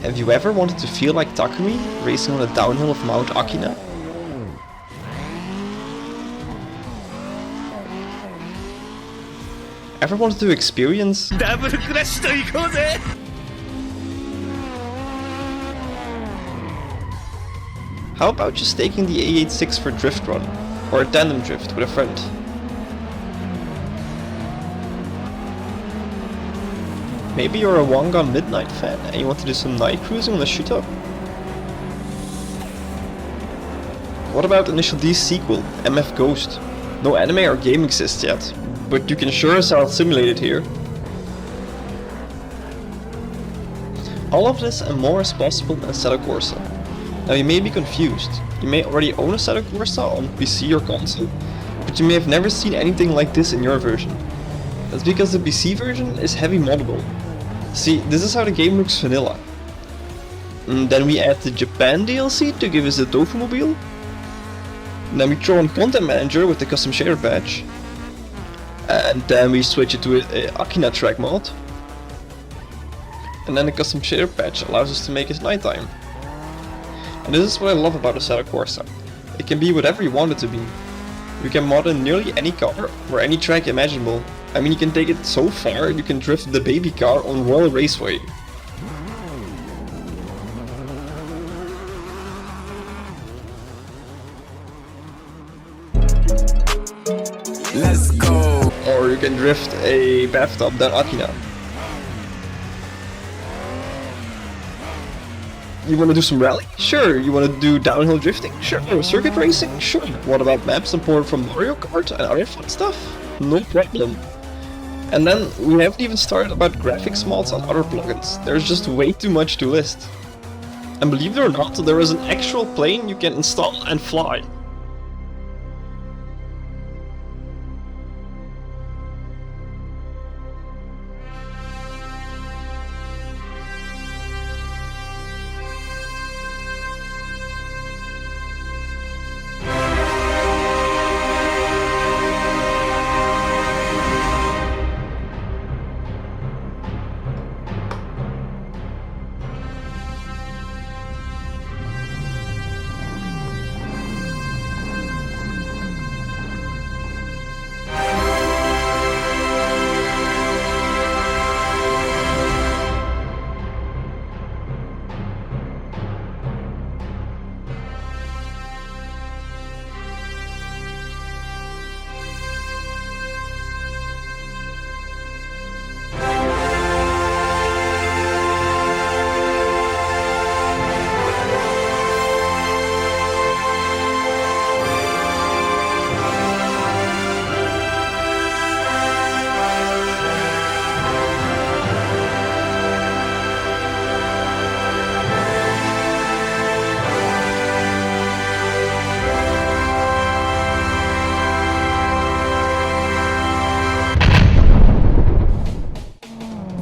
Have you ever wanted to feel like Takumi, racing on the downhill of Mount Akina? Ever wanted to experience How about just taking the A86 for drift run, or a tandem drift with a friend? Maybe you're a Wangan Midnight fan and you want to do some night cruising on the Shuto? What about Initial D's sequel, MF Ghost? No anime or game exists yet, but you can sure as hell simulate it here. All of this and more is possible in Assetto Corsa. Now you may be confused, you may already own Assetto Corsa on PC or console, but you may have never seen anything like this in your version. That's because the PC version is heavy moddable. See, this is how the game looks vanilla. And then we add the Japan DLC to give us the Tofu Mobile. And then we throw on Content Manager with the custom shader patch. And then we switch it to a Akina track mod. And then the custom shader patch allows us to make it nighttime. And this is what I love about Assetto Corsa. It can be whatever you want it to be. You can mod in nearly any car or any track imaginable. I mean, you can take it so far, you can drift the baby car on Royal Raceway. Let's go! Or you can drift a bathtub down Akina. You wanna do some rally? Sure. You wanna do downhill drifting? Sure. Circuit racing? Sure. What about maps imported from Mario Kart and other fun stuff? No problem. And then we haven't even started about graphics mods and other plugins. There's just way too much to list. And believe it or not, there is an actual plane you can install and fly.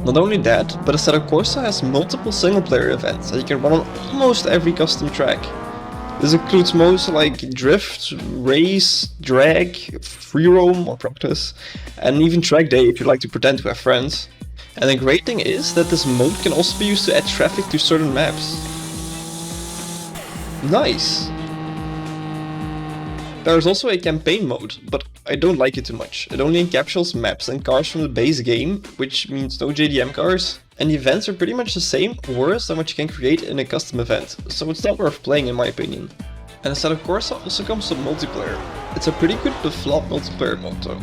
Not only that, but Assetto Corsa has multiple single-player events that you can run on almost every custom track. This includes modes like drift, race, drag, free roam or practice, and even track day if you like to pretend to have friends. And the great thing is that this mode can also be used to add traffic to certain maps. Nice! There is also a campaign mode, but I don't like it too much. It only encapsulates maps and cars from the base game, which means no JDM cars. And the events are pretty much the same or worse than what you can create in a custom event, so it's not worth playing in my opinion. And Assetto Corsa also comes with multiplayer. It's a pretty good but flawed multiplayer mode though.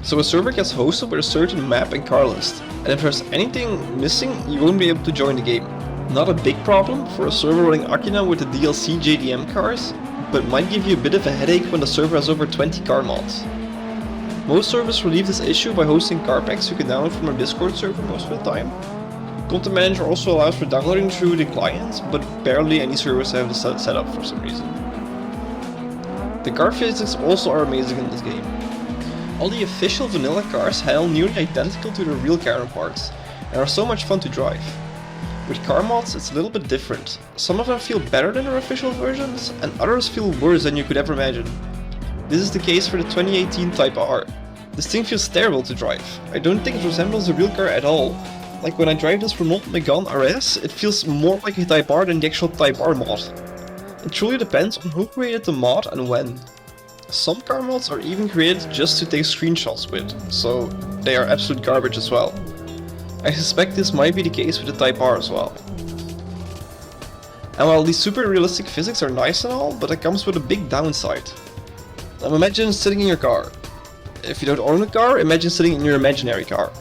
So a server gets hosted with a certain map and car list, and if there's anything missing, you won't be able to join the game. Not a big problem for a server running Akina with the DLC JDM cars, but might give you a bit of a headache when the server has over 20 car mods. Most servers relieve this issue by hosting car packs you can download from our Discord server most of the time. Content Manager also allows for downloading through the client, but barely any servers have this set up for some reason. The car physics also are amazing in this game. All the official vanilla cars handle nearly identical to their real counterparts, and are so much fun to drive. With car mods it's a little bit different. Some of them feel better than their official versions, and others feel worse than you could ever imagine. This is the case for the 2018 Type R. This thing feels terrible to drive. I don't think it resembles a real car at all. Like when I drive this Renault Megane RS, it feels more like a Type R than the actual Type R mod. It truly depends on who created the mod and when. Some car mods are even created just to take screenshots with, so they are absolute garbage as well. I suspect this might be the case with the Type R as well. And while these super realistic physics are nice and all, but it comes with a big downside. Now imagine sitting in your car. If you don't own a car, imagine sitting in your imaginary car.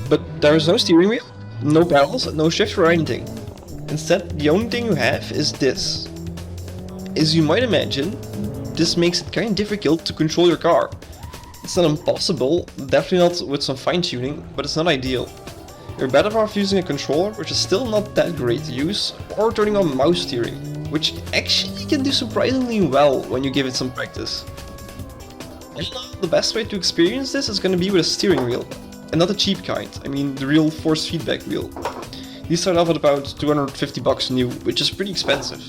But there is no steering wheel, no pedals, no shifter or anything. Instead, the only thing you have is this. As you might imagine, this makes it kinda difficult to control your car. It's not impossible, definitely not with some fine tuning, but it's not ideal. You're better off using a controller, which is still not that great to use, or turning on mouse steering, which actually can do surprisingly well when you give it some practice. And the best way to experience this is gonna be with a steering wheel, and not the cheap kind, I mean the real force feedback wheel. These start off at about $250 new, which is pretty expensive.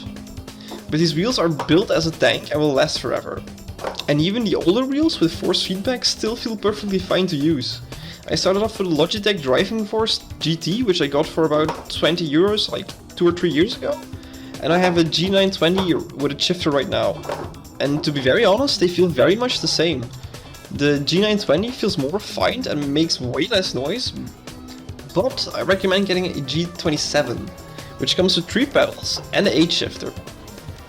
But these wheels are built as a tank and will last forever. And even the older wheels with force feedback still feel perfectly fine to use. I started off with a Logitech Driving Force GT, which I got for about 20 euros like 2 or 3 years ago. And I have a G920 with a shifter right now. And to be very honest, they feel very much the same. The G920 feels more refined and makes way less noise. But I recommend getting a G27, which comes with 3 pedals and an 8 shifter.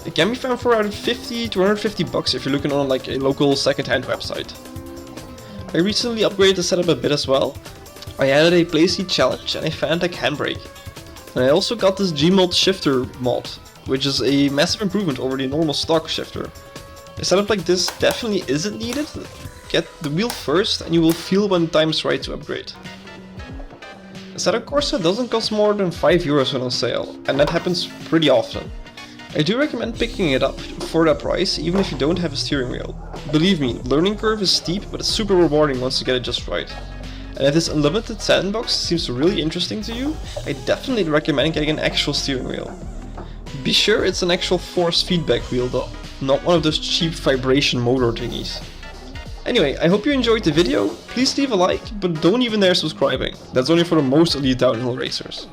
It can be found for around 50 to 150 bucks if you're looking on like a local second-hand website. I recently upgraded the setup a bit as well. I added a Playseat challenge and a Fanatec handbrake. And I also got this Gmod shifter mod, which is a massive improvement over the normal stock shifter. A setup like this definitely isn't needed. Get the wheel first and you will feel when the time is right to upgrade. A Assetto Corsa doesn't cost more than 5 euros when on sale, and that happens pretty often. I do recommend picking it up for that price, even if you don't have a steering wheel. Believe me, the learning curve is steep, but it's super rewarding once you get it just right. And if this unlimited sandbox seems really interesting to you, I definitely recommend getting an actual steering wheel. Be sure it's an actual force feedback wheel though, not one of those cheap vibration motor thingies. Anyway, I hope you enjoyed the video. Please leave a like, but don't even dare subscribing. That's only for the most elite downhill racers.